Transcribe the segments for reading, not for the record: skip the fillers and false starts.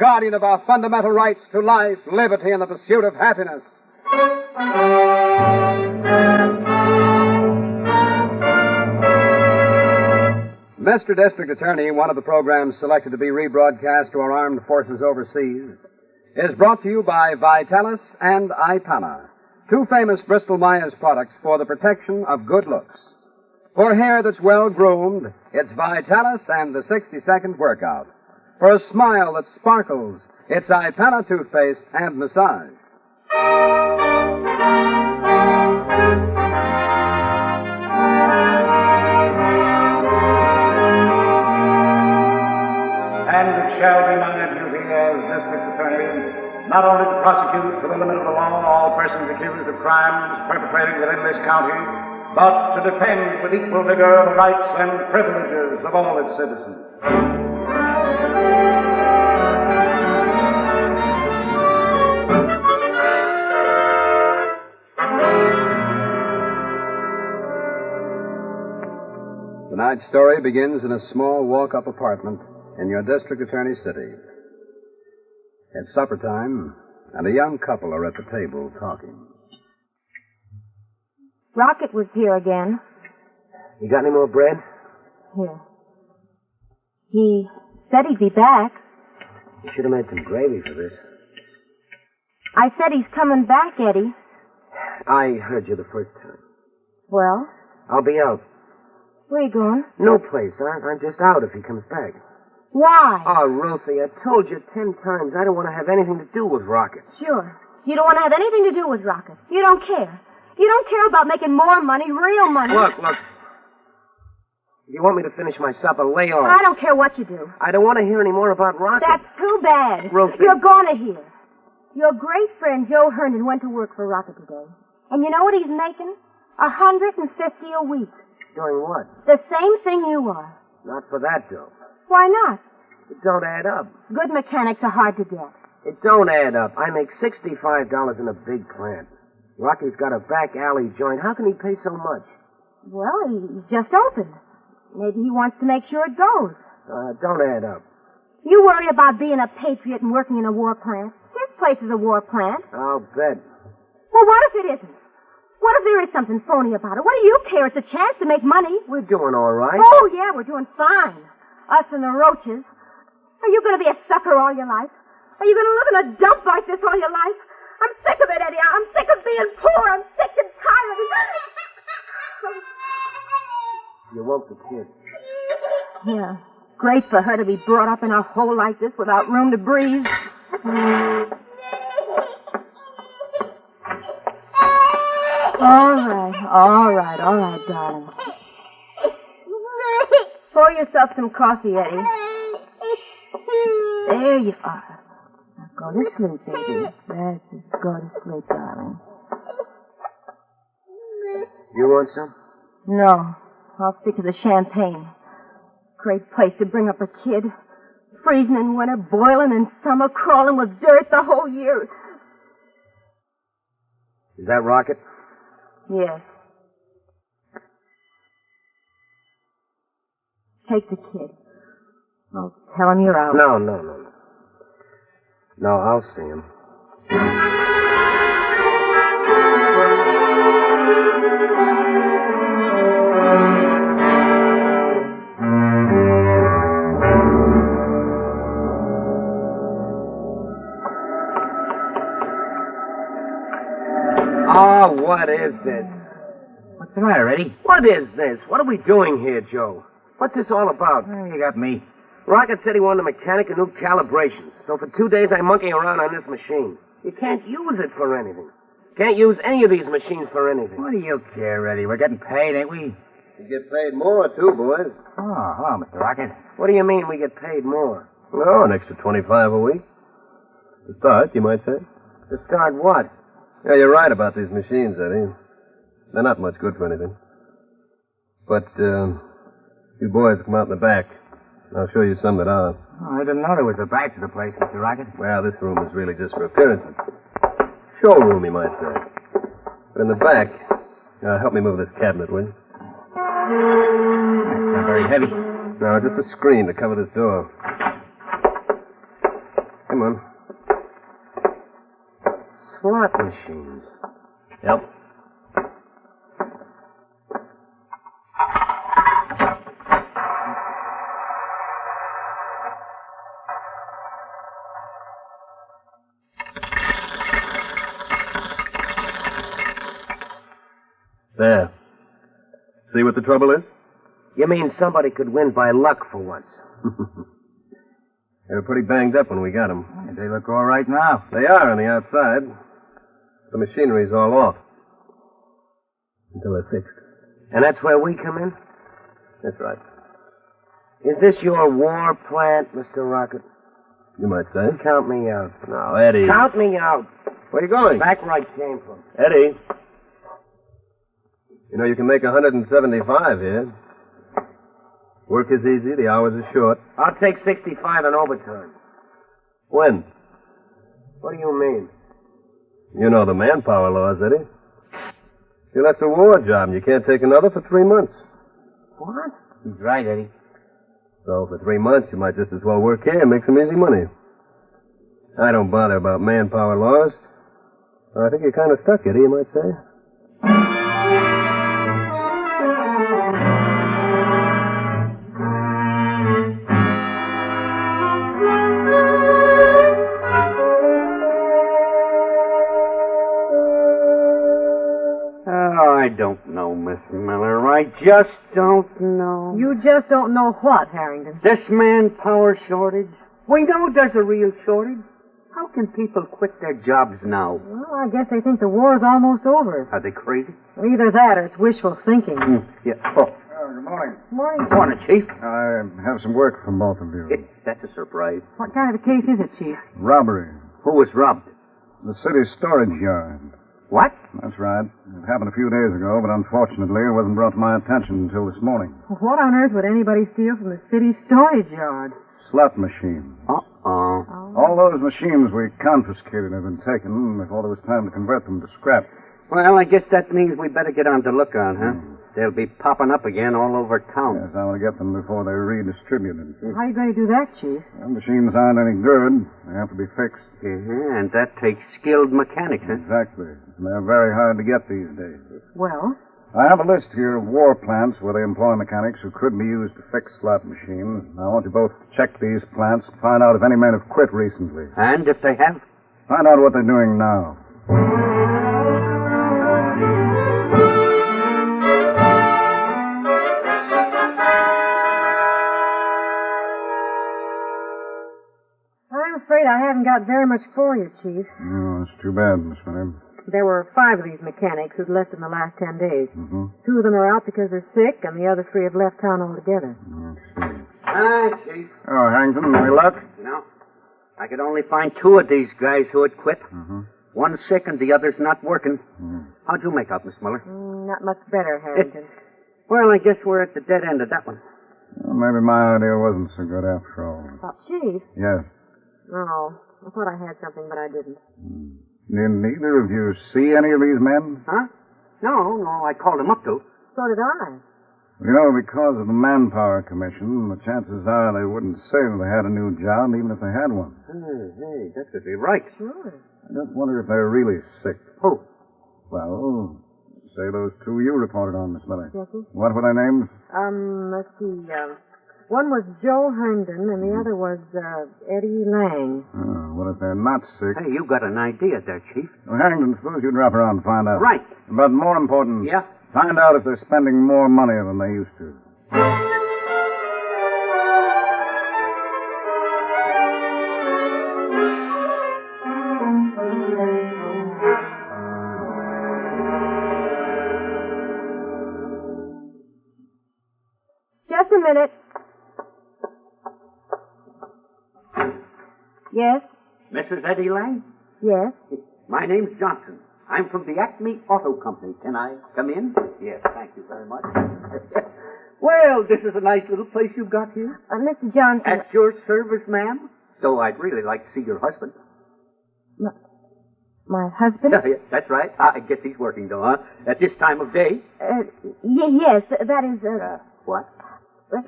guardian of our fundamental rights to life, liberty, and the pursuit of happiness. Mr. District Attorney, one of the programs selected to be rebroadcast to our armed forces overseas, is brought to you by Vitalis and Ipana, two famous Bristol-Myers products for the protection of good looks. For hair that's well-groomed, it's Vitalis and the 60-second workout. For a smile that sparkles, it's Ipana toothpaste and massage. And it shall be my duty as District Attorney not only to prosecute to the limit of the law all persons accused of crimes perpetrated within this county, but to defend with equal vigor the rights and privileges of all its citizens. Tonight's story begins in a small walk-up apartment in your district attorney's city. It's supper time, and a young couple are at the table talking. Rocket was here again. You got any more bread? Here. He said he'd be back. You should have made some gravy for this. I said he's coming back, Eddie. I heard you the first time. Well, I'll be out. where you going? No place. I'm just out if he comes back. Why? Oh, Ruthie, I told you 10 times I don't want to have anything to do with Rocket. Sure. You don't want to have anything to do with Rocket. You don't care. You don't care about making more money, real money. Look. If you want me to finish my supper, lay on. I don't care what you do. I don't want to hear any more about Rocket. That's too bad. Ruthie. You're going to hear. Your great friend Joe Herndon went to work for Rocket today. And you know what he's making? $150 a week. Doing what? The same thing you are. Not for that, Joe. Why not? It don't add up. Good mechanics are hard to get. It don't add up. I make $65 in a big plant. Rocky's got a back alley joint. How can he pay so much? Well, he's just opened. Maybe he wants to make sure it goes. Don't add up. You worry about being a patriot and working in a war plant. His place is a war plant. I'll bet. Well, what if it isn't? What if there is something phony about it? What do you care? It's a chance to make money. We're doing all right. Oh, yeah, we're doing fine. Us and the roaches. Are you going to be a sucker all your life? Are you going to live in a dump like this all your life? I'm sick of it, Eddie. I'm sick of being poor. I'm sick and tired of it. You woke the kid. Yeah. Great for her to be brought up in a hole like this without room to breathe. All right, darling. Pour yourself some coffee, Eddie. There you are. Now go to sleep, baby. That's it. Go to sleep, darling. You want some? No. I'll stick to the champagne. Great place to bring up a kid. Freezing in winter, boiling in summer, crawling with dirt the whole year. Is that Rocket? Yes. Take the kid. Oh, tell him you're out. No. No, I'll see him. Oh, what is this? What's the matter, Eddie? What is this? What are we doing here, Joe? What's this all about? Oh, you got me. Rocket said he wanted a mechanic and new calibrations. So for 2 days I'm monkeying around on this machine. You can't use it for anything. Can't use any of these machines for anything. What do you care, Eddie? We're getting paid, ain't we? You get paid more, too, boys. Oh, hello, Mr. Rocket. What do you mean we get paid more? Oh, an extra 25 a week. To start, you might say. To start what? Yeah, you're right about these machines, Eddie. They're not much good for anything. But, you boys come out in the back. I'll show you some that are. Oh, I didn't know there was a back to the place, Mr. Rocket. Well, this room is really just for appearances. Showroom, you might say. But in the back, help me move this cabinet, will you? That's not very heavy. No, just a screen to cover this door. Come on. Slot machines. Yep. There. See what the trouble is? You mean somebody could win by luck for once? They were pretty banged up when we got them. They look all right now. They are on the outside. The machinery's all off. Until they're fixed. And that's where we come in? That's right. Is this your war plant, Mr. Rocket? You might say. Count me out. Now, Eddie. Count me out. Where are you going? Back where I came from. Eddie. You know, you can make 175 here. Work is easy, the hours are short. I'll take 65 in overtime. When? What do you mean? You know the manpower laws, Eddie. You left a war job and you can't take another for 3 months. What? He's right, Eddie. So for 3 months, you might just as well work here and make some easy money. I don't bother about manpower laws. I think you're kind of stuck, Eddie, you might say. I don't know, Miss Miller. I just don't know. You just don't know what, Harrington. This manpower shortage? We know there's a real shortage. How can people quit their jobs now? Well, I guess they think the war's almost over. Are they crazy? Either that or it's wishful thinking. Yeah. Oh, Good morning. Morning. morning, Chief. I have some work from both of you. That's a surprise. What kind of a case is it, Chief? Robbery. Who was robbed? The city storage yard. What? That's right. It happened a few days ago, but unfortunately it wasn't brought to my attention until this morning. What on earth would anybody steal from the city storage yard? Slot machine. Uh-oh. All those machines we confiscated have been taken before there was time to convert them to scrap. Well, I guess that means we better get on the lookout, huh? They'll be popping up again all over town. Yes, I want to get them before they're redistributed. How are you going to do that, Chief? The machines aren't any good. They have to be fixed. And that takes skilled mechanics, huh? Exactly. And they're very hard to get these days. Well? I have a list here of war plants where they employ mechanics who could be used to fix slot machines. I want you both to check these plants to find out if any men have quit recently. And if they have? Find out what they're doing now. I'm afraid I haven't got very much for you, Chief. Oh, that's too bad, Miss Miller. There were 5 of these mechanics who'd left in the last 10 days. Mm-hmm. 2 of them are out because they're sick, and the other 3 have left town altogether. Let's see. Hi, Chief. Oh, Harrington, any luck? No. I could only find 2 of these guys who had quit. Mm-hmm. One's sick and the other's not working. Mm. How'd you make out, Miss Muller? Not much better, Harrington. Well, I guess we're at the dead end of that one. Well, maybe my idea wasn't so good after all. Chief? Yes. Oh, I thought I had something, but I didn't. Did neither of you see any of these men? Huh? No, I called him up to. So did I. You know, because of the Manpower Commission, the chances are they wouldn't say that they had a new job, even if they had one. Hey, that could be right. Sure. I just wonder if they're really sick. Who? Well, say those 2 you reported on, Miss Miller. Yes, sir. What were their names? Let's see. One was Joe Herndon, and the other was Eddie Lang. Oh, well, if they're not sick... Hey, you got an idea there, Chief. Well, Harrington, suppose you drop around and find out. Right. But more important... Yeah? Find out if they're spending more money than they used to. Just a minute. Yes? Mrs. Eddie Lang? Yes? My name's Johnson. I'm from the Acme Auto Company. Can I come in? Yes, thank you very much. Well, this is a nice little place you've got here. Mr. Johnson. At your service, ma'am. So I'd really like to see your husband. My husband? Yeah, that's right. I guess he's working, though, huh? At this time of day. Yes, that is... What?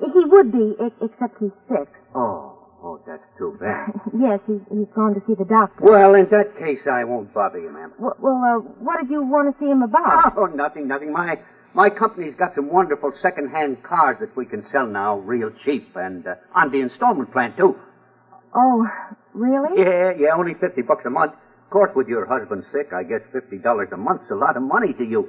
He would be, except he's sick. Oh. Oh, that's too bad. Yes, he's gone to see the doctor. Well, in that case, I won't bother you, ma'am. What did you want to see him about? Oh, nothing. My company's got some wonderful second-hand cars that we can sell now real cheap and on the installment plan, too. Oh, really? Yeah, only $50 a month. Of course, with your husband sick, I guess $50 a month's a lot of money to you.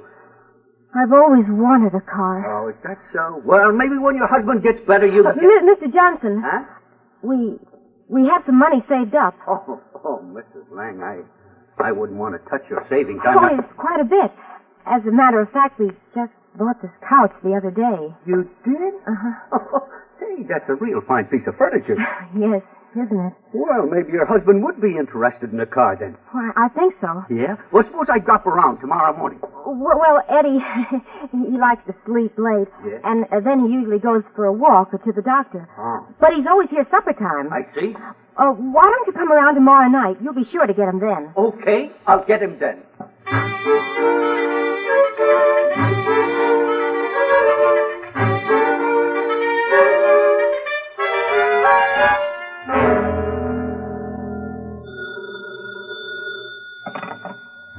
I've always wanted a car. Oh, is that so? Well, maybe when your husband gets better, you... Mr. Johnson. Huh? We have some money saved up. Oh, Mrs. Lang, I wouldn't want to touch your savings. It's quite a bit. As a matter of fact, we just bought this couch the other day. You did? Uh-huh. Oh, hey, that's a real fine piece of furniture. Yes, isn't it? Well, maybe your husband would be interested in a car then. Why, I think so. Yeah? Well, suppose I drop around tomorrow morning. Well, Eddie, he likes to sleep late. Yeah? And then he usually goes for a walk or to the doctor. Oh. But he's always here supper time. I see. Why don't you come around tomorrow night? You'll be sure to get him then. Okay, I'll get him then.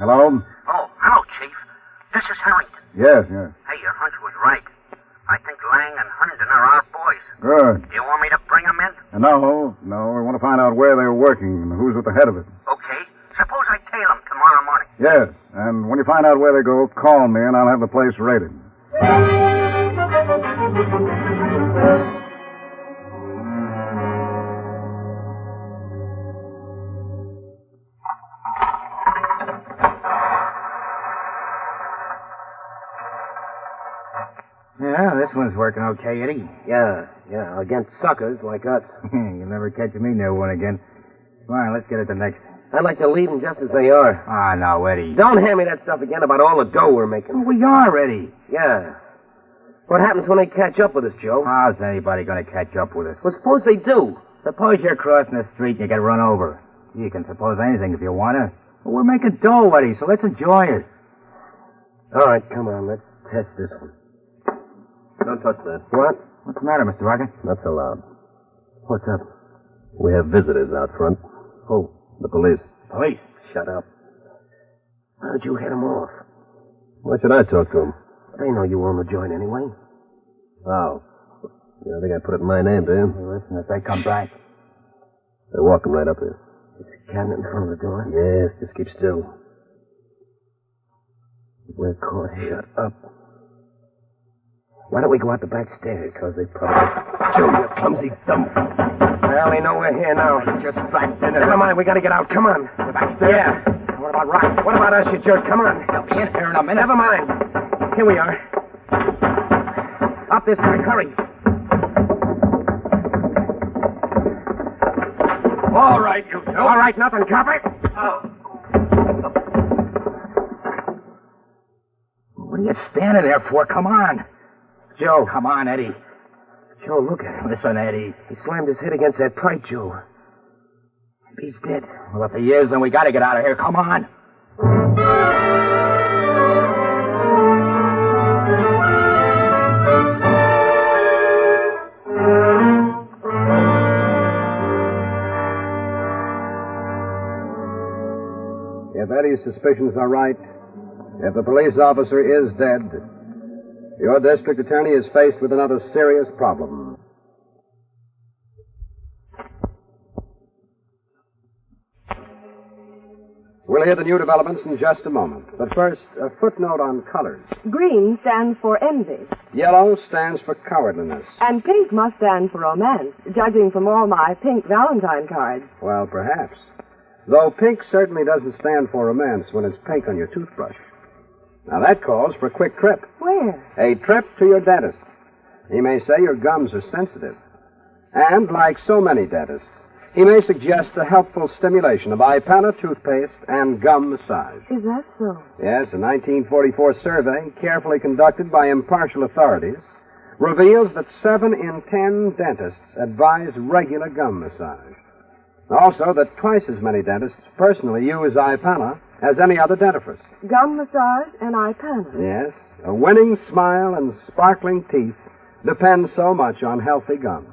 Hello? Oh, hello, Chief. This is Harrington. Yes. Hey, your hunch was right. I think Lang and Herndon are our boys. Good. You want me to bring them in? No. We want to find out where they were working and who's at the head of it. Okay. Suppose I tail them tomorrow morning. Yes. And when you find out where they go, call me and I'll have the place raided. Yeah, this one's working okay, Eddie. Yeah, against suckers like us. You'll never catch me near one again. Come on, let's get at the next. I'd like to leave them just as they are. Ah, no, Eddie. Don't hand me that stuff again about all the dough we're making. We are, Eddie. Yeah. What happens when they catch up with us, Joe? How's anybody going to catch up with us? Well, suppose they do. Suppose you're crossing the street and you get run over. You can suppose anything if you want to. Well, we're making dough, Eddie, so let's enjoy it. All right, come on, let's test this one. Don't touch that. What? What's the matter, Mr. Rocket? Not so loud. What's up? We have visitors out front. Who? The police. Police. Shut up. How'd you head them off? Why should I talk to them? They know you own the joint anyway. Oh. You don't think I put it in my name, do you? Hey, listen, if they come back. They're walking right up here. Is the cabinet in front of the door? Yes, just keep still. We're caught. Shut up. Why don't we go out the back stairs? Because they probably... Joe, you clumsy dump. Well, they know we're here now. Just back dinner. Never mind, we gotta get out. Come on. The back stairs? Yeah. What about Rock? What about us, you jerk? Come on. They'll be in here in a minute. Never mind. Here we are. Up this way. Hurry. All right, you two. All right, nothing, copper. What are you standing there for? Come on. Joe. Come on, Eddie. Joe, look at him. Listen, Eddie. He slammed his head against that pipe, Joe. Maybe he's dead. Well, if he is, then we got to get out of here. Come on. If Eddie's suspicions are right, if the police officer is dead, your district attorney is faced with another serious problem. We'll hear the new developments in just a moment. But first, a footnote on colors. Green stands for envy, Yellow stands for cowardliness. and pink must stand for romance, judging from all my pink Valentine cards. Well, perhaps. Though pink certainly doesn't stand for romance when it's pink on your toothbrush. Now that calls for a quick trip. Where? A trip to your dentist. He may say your gums are sensitive. And, like so many dentists, he may suggest the helpful stimulation of Ipana toothpaste and gum massage. Is that so? Yes, a 1944 survey, carefully conducted by impartial authorities, reveals that 7 in 10 dentists advise regular gum massage. Also, that twice as many dentists personally use Ipana as any other dentifrice. Gum massage and Ipana. Yes, a winning smile and sparkling teeth depend so much on healthy gums.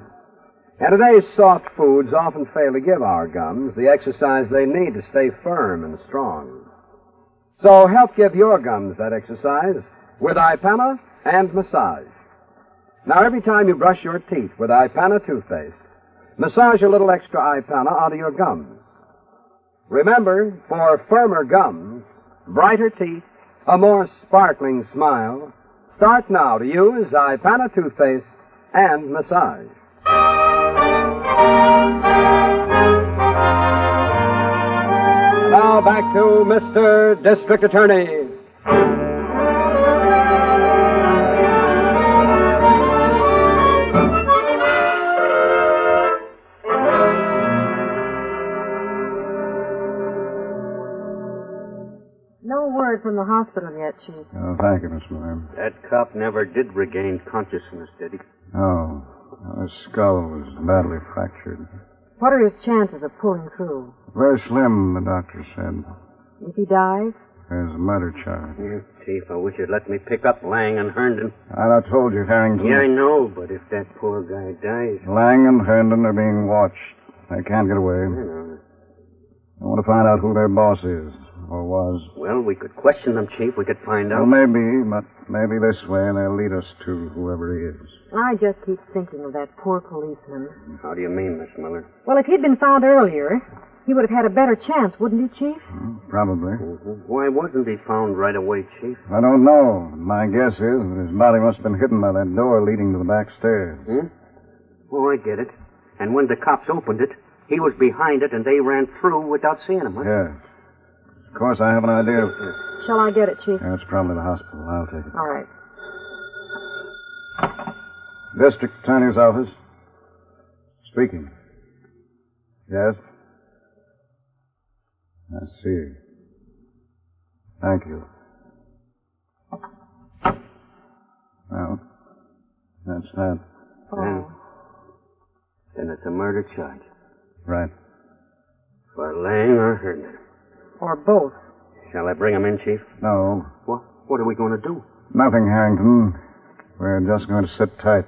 And today's soft foods often fail to give our gums the exercise they need to stay firm and strong. So help give your gums that exercise with Ipana and Massage. Now, every time you brush your teeth with Ipana toothpaste, massage a little extra Ipana onto your gums. Remember, for firmer gums, brighter teeth, a more sparkling smile, start now to use Ipana toothpaste and Massage. Now back to Mr. District Attorney. No word from the hospital yet, Chief. Oh, thank you, Miss Miller. That cop never did regain consciousness, did he? Oh, well, his skull was badly fractured. What are his chances of pulling through? Very slim, the doctor said. If he dies? There's a murder charge. Yeah, Chief, I wish you'd let me pick up Lang and Herndon. I told you, Harrington. Yeah, I know, but if that poor guy dies... Lang and Herndon are being watched. They can't get away. I know. I want to find out who their boss is, or was. Well, we could question them, Chief. We could find out. Well, maybe, but maybe this way they'll lead us to whoever he is. I just keep thinking of that poor policeman. How do you mean, Miss Miller? Well, if he'd been found earlier, he would have had a better chance, wouldn't he, Chief? Probably. Why wasn't he found right away, Chief? I don't know. My guess is that his body must have been hidden by that door leading to the back stairs. Oh, I get it. And when the cops opened it, he was behind it and they ran through without seeing him, huh? Yes. Of course, I have an idea. Shall I get it, Chief? That's probably the hospital. I'll take it. All right. District Attorney's office. Speaking. Yes? I see. Thank you. Well, that's that. Oh. Then it's a murder charge. Right. For Lang or Herndon. Or both. Shall I bring him in, Chief? No. What are we going to do? Nothing, Harrington. We're just going to sit tight.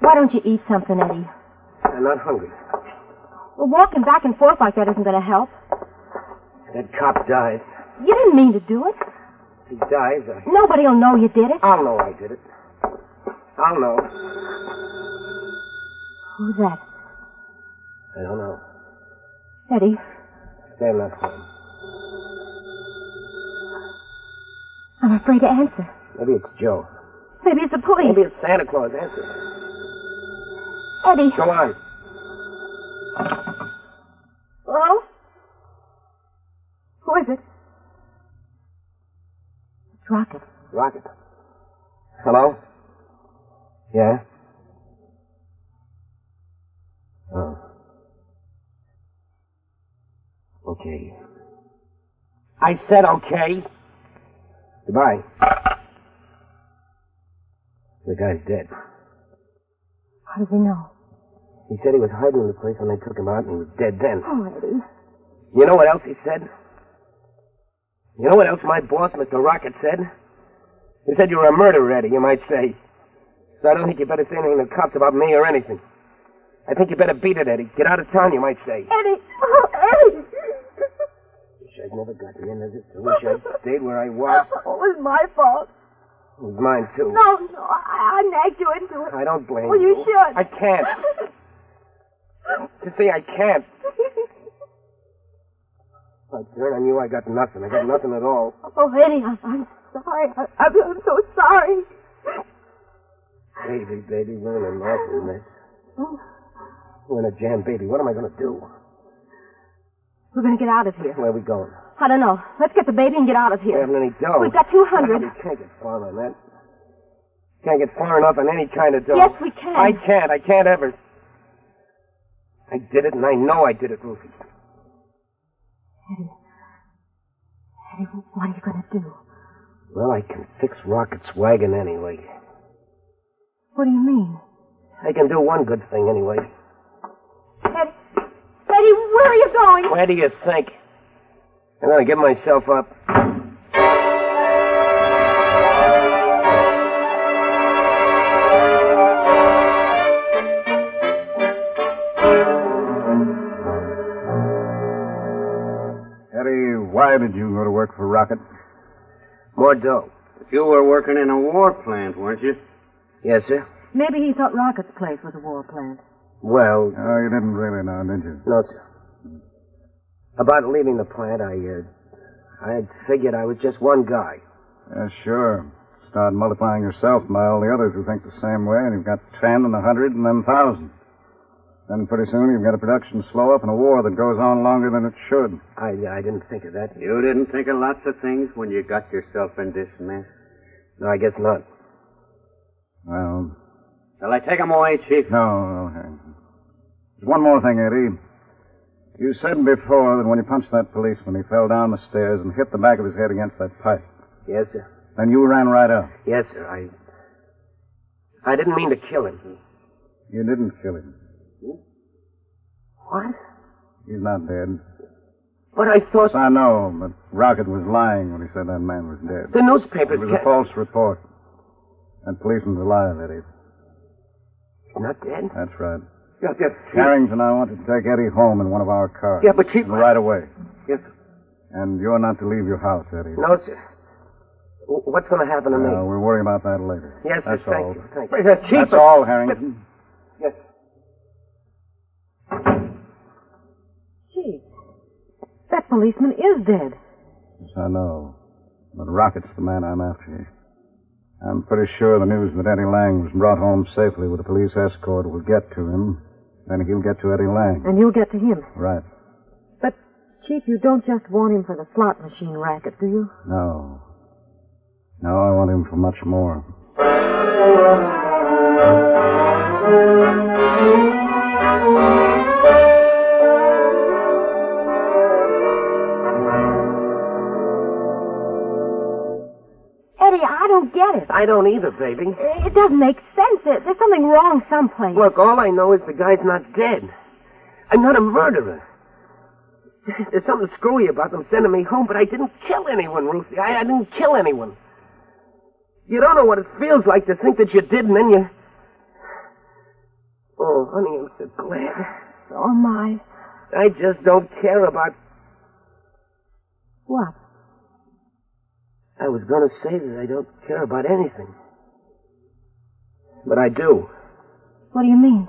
Why don't you eat something, Eddie? I'm not hungry. Well, walking back and forth like that isn't going to help. That cop dies. You didn't mean to do it. If he dies, Nobody will know you did it. I'll know I did it. I'll know. Who's that? I don't know. Eddie, Stand that phone. I'm afraid to answer. Maybe it's Joe. Maybe it's the police. Maybe it's Santa Claus. Answer. Eddie. Go on. Hello? Who is it? It's Rocket. Rocket. Hello? Yeah? Oh. Okay. I said okay. Goodbye. The guy's dead. How does he know? He said he was hiding in the place when they took him out, and he was dead then. Oh, Eddie. You know what else he said? You know what else my boss, Mr. Rocket, said? He said you were a murderer, Eddie, you might say. So I don't think you better say anything to the cops about me or anything. I think you better beat it, Eddie. Get out of town, you might say. Eddie! Oh, Eddie! Wish I'd never got to the end of this. I wish I'd stayed where I was. Oh, it was my fault. It was mine, too. No, I nagged you into it. I don't blame Well, you should. I can't. Just say I can't. If I turn on you, I got nothing. I got nothing at all. Oh, Eddie, I'm sorry. I'm so sorry. Baby, we're in an awful mess. We're in a jam, baby. What am I going to do? We're going to get out of here. Where are we going? I don't know. Let's get the baby and get out of We here. haven't any dough. We've got 200. We can't get far on that. Can't get far enough on any kind of dough. Yes, we can. I can't. I can't ever. I did it, and I know I did it, Ruthie. Eddie, what are you going to do? Well, I can fix Rocket's wagon anyway. What do you mean? I can do one good thing anyway. Eddie, where are you going? Where do you think? I'm going to give myself up. Eddie, why did you go to work for Rocket? More dough. But you were working in a war plant, weren't you? Yes, sir. Maybe he thought Rocket's place was a war plant. Well, Oh, you didn't really know, did you? no, sir. About leaving the plant, I figured I was just one guy. Yeah, sure. Start multiplying yourself by all the others who think the same way, and you've got 10 and 100 and then 1,000. Then pretty soon you've got a production slow up and a war that goes on longer than it should. I didn't think of that. You didn't think of lots of things when you got yourself in this mess. No, I guess not. Well, Shall I take him away, Chief? no, okay. There's one more thing, Eddie. You said before that when you punched that policeman, he fell down the stairs and hit the back of his head against that pipe. Yes, sir. Then you ran right up. Yes, sir. I didn't mean to kill him. You didn't kill him. What? He's not dead. But I thought... Yes, I know, but Rocket was lying when he said that man was dead. The newspapers... It was a false report. That policeman's alive, Eddie. He's not dead? That's right. Yeah, Carrington, I want you to take Eddie home in one of our cars. Yeah, but Chief... And right away. Yes. And you're not to leave your house, Eddie. No, sir. What's going to happen to me? We'll worry about that later. Yes, sir. That's all. Thank you. Chief... That's all, Harrington. Yes. Gee, that policeman is dead. Yes, I know. But Rocket's the man I'm after. I'm pretty sure the news that Eddie Lang was brought home safely with a police escort will get to him. Then he'll get to Eddie Lang. And you'll get to him. Right. But, Chief, you don't just want him for the slot machine racket, do you? No. No, I want him for much more. Eddie, I don't get it. I don't either, baby. It doesn't make sense. There's something wrong someplace. Look, all I know is the guy's not dead. I'm not a murderer. There's something screwy about them sending me home, but I didn't kill anyone, Ruthie. I didn't kill anyone. You don't know what it feels like to think that you did, and then you... Oh, honey, I'm so glad. Oh, my. I just don't care about... What? I was going to say that I don't care about anything. But I do. What do you mean?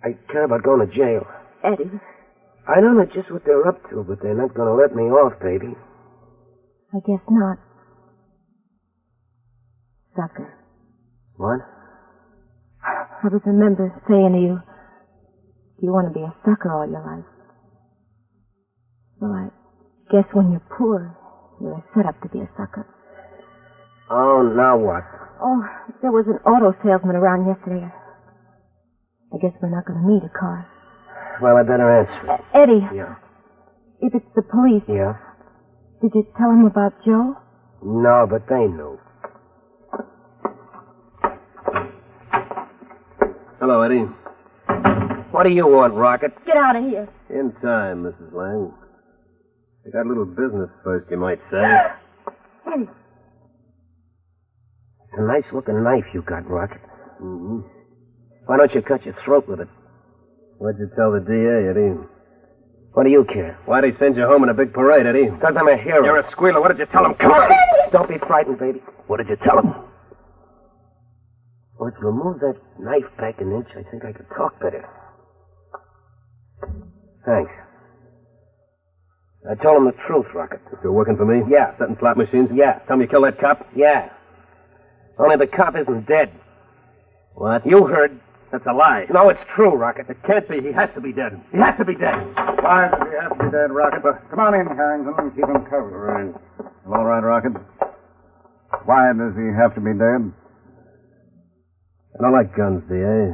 I care about going to jail. Eddie, I don't know just what they're up to, but they're not going to let me off, baby. I guess not. Sucker. What? I was remember saying to you, you want to be a sucker all your life. Well, I guess when you're poor, you're set up to be a sucker. Oh, now what? Oh, there was an auto salesman around yesterday. I guess we're not going to need a car. Well, I better answer it. Eddie, Yeah. if it's the police, Yeah? did you tell him about Joe? No, but they knew. Hello, Eddie. What do you want, Rocket? Get out of here. In time, Mrs. Lang. I got a little business first, you might say. Eddie, It's a nice-looking knife you got, Rocket. Mm-hmm. Why don't you cut your throat with it? What'd you tell the DA, Eddie? What do you care? Why'd he send you home in a big parade, Eddie? Because I'm a hero. You're a squealer. What did you tell him? Come on! Don't be frightened, baby. What did you tell him? Well, if you move that knife back an inch, I think I could talk better. Thanks. I told him the truth, Rocket. You're working for me? Yeah. Setting slot machines? Yeah. Tell me you killed that cop? Yeah. Only the cop isn't dead. What? You heard. That's a lie. No, it's true, Rocket. It can't be. He has to be dead. He has to be dead. Why does he have to be dead, Rocket? Come on in, Harrington, and keep him covered. Right. All right, Rocket. Why does he have to be dead? I don't like guns, DA.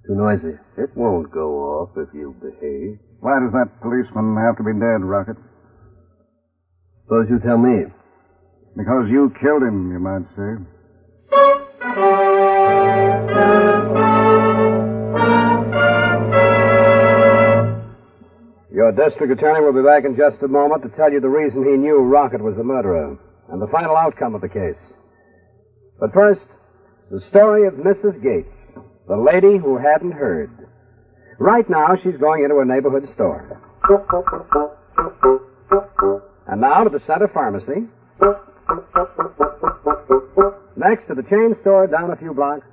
Too noisy. It won't go off if you behave. Why does that policeman have to be dead, Rocket? Suppose you tell me. Because you killed him, you might say. Your district attorney will be back in just a moment to tell you the reason he knew Rocket was the murderer and the final outcome of the case. But first, the story of Mrs. Gates, the lady who hadn't heard. Right now, she's going into a neighborhood store. And now to the Center Pharmacy. Next to the chain store down a few blocks.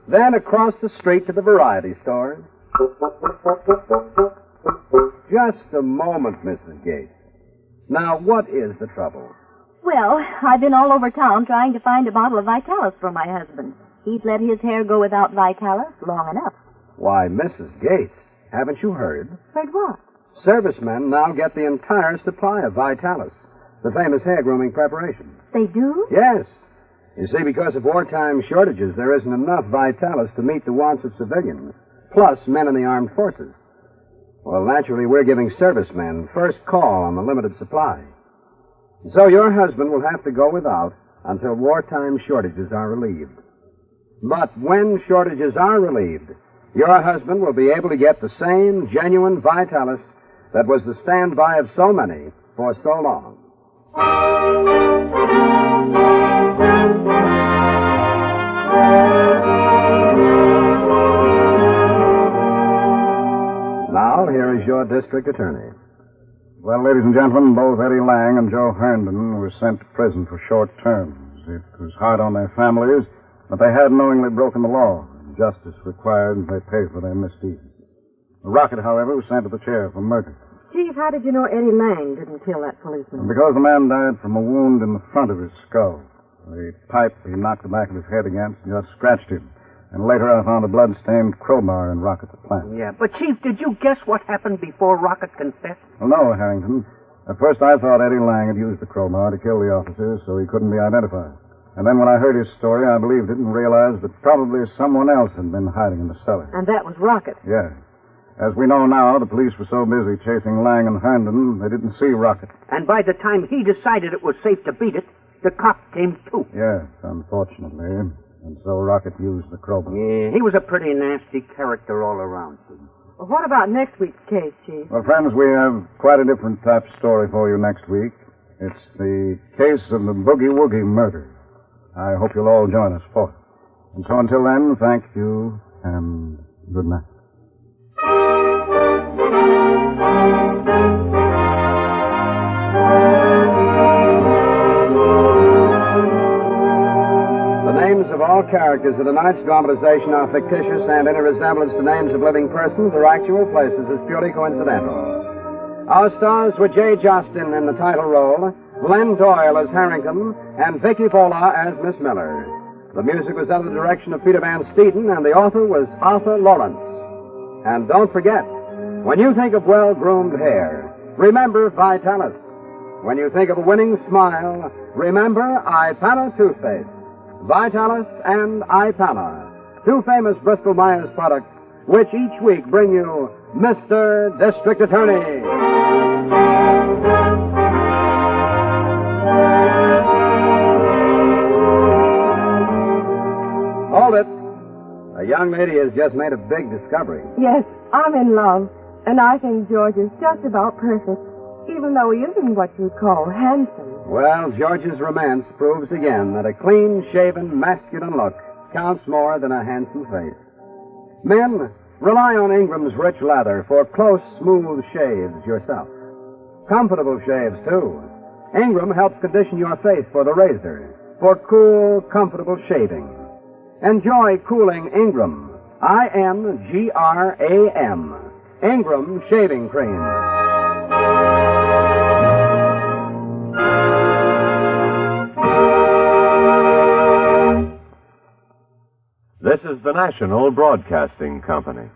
Then across the street to the variety store. Just a moment, Mrs. Gates. Now, what is the trouble? Well, I've been all over town trying to find a bottle of Vitalis for my husband. He's let his hair go without Vitalis long enough. Why, Mrs. Gates, haven't you heard? Heard what? Servicemen now get the entire supply of Vitalis, the famous hair grooming preparation. They do? Yes. You see, because of wartime shortages, there isn't enough Vitalis to meet the wants of civilians, plus men in the armed forces. Well, naturally, we're giving servicemen first call on the limited supply. So your husband will have to go without until wartime shortages are relieved. But when shortages are relieved, your husband will be able to get the same genuine Vitalis that was the standby of so many for so long. Now, here is your district attorney. Well, ladies and gentlemen, both Eddie Lang and Joe Herndon were sent to prison for short terms. It was hard on their families, but they had knowingly broken the law. Justice required they pay for their misdeeds. Rocket, however, was sent to the chair for murder. Chief, how did you know Eddie Lang didn't kill that policeman? Because the man died from a wound in the front of his skull. The pipe he knocked the back of his head against just scratched him. And later I found a blood-stained crowbar in Rocket's plant. Yeah, but, Chief, did you guess what happened before Rocket confessed? Well, no, Harrington. At first I thought Eddie Lang had used the crowbar to kill the officers so he couldn't be identified. And then when I heard his story, I believed it and realized that probably someone else had been hiding in the cellar. And that was Rocket. Yeah. As we know now, the police were so busy chasing Lang and Herndon, they didn't see Rocket. And by the time he decided it was safe to beat it, the cop came too. Yes, unfortunately. And so Rocket used the crowbar. Yeah, he was a pretty nasty character all around. Well, what about next week's case, Chief? Well, friends, we have quite a different type of story for you next week. It's the case of the Boogie Woogie murder. I hope you'll all join us for it. And so until then, thank you and good night. The names of all characters of tonight's dramatization are fictitious, and any resemblance to names of living persons or actual places is purely coincidental. Our stars were Jay Jostin in the title role, Glenn Doyle as Harrington, and Vicky Vola as Miss Miller. The music was under the direction of Peter Van Steeden, and the author was Arthur Lawrence. And don't forget, when you think of well-groomed hair, remember Vitalis. When you think of a winning smile, remember Ipana toothpaste. Vitalis and Ipana, two famous Bristol-Myers products, which each week bring you Mr. District Attorney. Hold it. A young lady has just made a big discovery. Yes, I'm in love. And I think George is just about perfect, even though he isn't what you'd call handsome. Well, George's romance proves again that a clean-shaven, masculine look counts more than a handsome face. Men, rely on Ingram's rich leather for close, smooth shaves yourself. Comfortable shaves, too. Ingram helps condition your face for the razor, for cool, comfortable shaving. Enjoy cooling Ingram. I-N-G-R-A-M. Ingram Shaving Cream. This is the National Broadcasting Company.